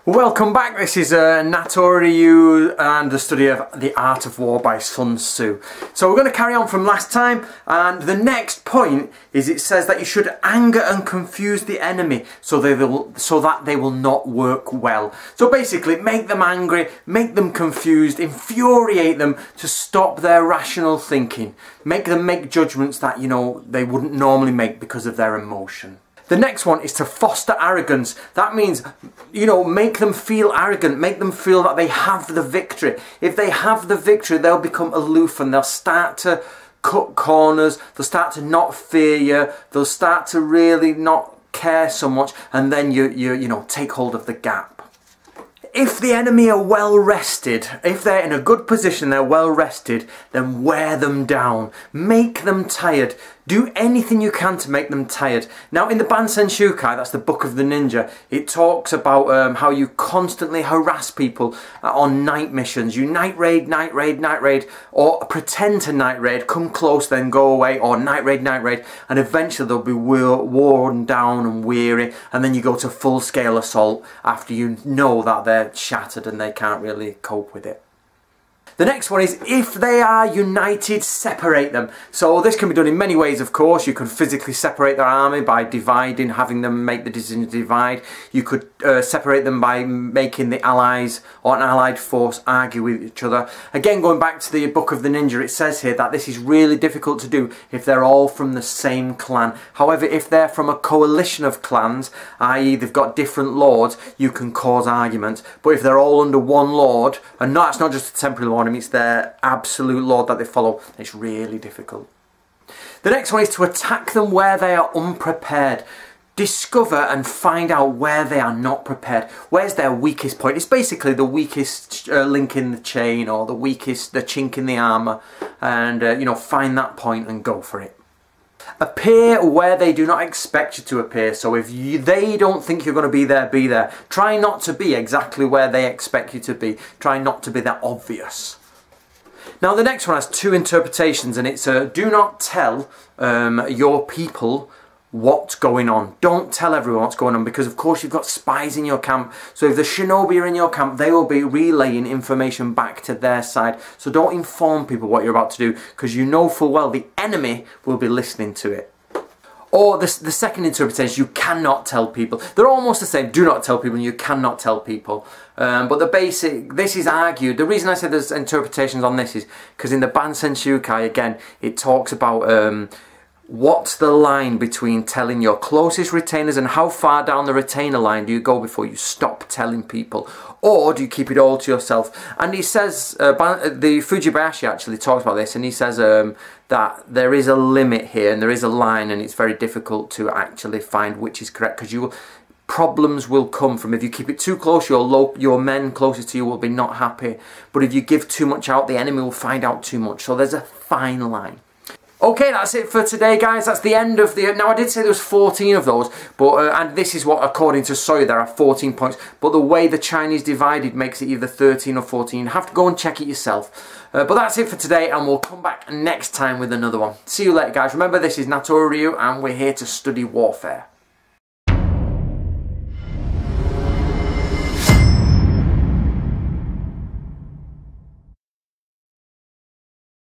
Welcome back. This is Nato Ryu and the study of The Art of War by Sun Tzu. So we're going to carry on from last time, and the next point is it says that you should anger and confuse the enemy so that they will not work well. So basically make them angry, make them confused, infuriate them to stop their rational thinking. Make them make judgments that, they wouldn't normally make because of their emotion. The next one is to foster arrogance. That means, make them feel arrogant, make them feel that they have the victory. If they have the victory, they'll become aloof and they'll start to cut corners, they'll start to not fear you, they'll start to really not care so much, and then you take hold of the gap. If the enemy are well rested, if they're in a good position, they're well rested, then wear them down. Make them tired. Do anything you can to make them tired. Now in the Bansen Shukai, that's the book of the ninja, it talks about how you constantly harass people on night missions. You night raid, or pretend to night raid, come close then go away, or night raid, and eventually they'll be worn down and weary, and then you go to full scale assault after you know that they're shattered and they can't really cope with it. The next one is, if they are united, separate them. So this can be done in many ways, of course. You could physically separate their army by dividing, having them make the decision to divide. You could separate them by making the allies or an allied force argue with each other. Again, going back to the Book of the Ninja, it says here that this is really difficult to do if they're all from the same clan. However, if they're from a coalition of clans, i.e. they've got different lords, you can cause arguments. But if they're all under one lord, and that's not just a temporary lord, it's their absolute lord that they follow, it's really difficult. The next one is to attack them where they are unprepared. Discover and find out where they are not prepared. Where's their weakest point? It's basically the weakest link in the chain, or the chink in the armour, and find that point and go for it. Appear where they do not expect you to appear. So if they don't think you're going to be there, be there. Try not to be exactly where they expect you to be. Try not to be that obvious. Now the next one has two interpretations, and it's do not tell your people what's going on. Don't tell everyone what's going on, because of course you've got spies in your camp. So if the shinobi are in your camp, they will be relaying information back to their side. So don't inform people what you're about to do, because you know full well the enemy will be listening to it. Or the second interpretation, you cannot tell people. They're almost the same. Do not tell people and you cannot tell people. But the basic, this is argued. The reason I said there's interpretations on this is because in the Bansen Shukai, again, it talks about what's the line between telling your closest retainers, and how far down the retainer line do you go before you stop telling people? Or do you keep it all to yourself? And he says, the Fujibayashi actually talks about this, and he says that there is a limit here and there is a line, and it's very difficult to actually find which is correct, because problems will come from, if you keep it too close, your men closest to you will be not happy. But if you give too much out, the enemy will find out too much. So there's a fine line. Okay, that's it for today, guys. That's the end of the... Now, I did say there was 14 of those, but and this is what, according to Sawyer, there are 14 points. But the way the Chinese divided makes it either 13 or 14. You have to go and check it yourself. But that's it for today, and we'll come back next time with another one. See you later, guys. Remember, this is Nato Ryu, and we're here to study warfare.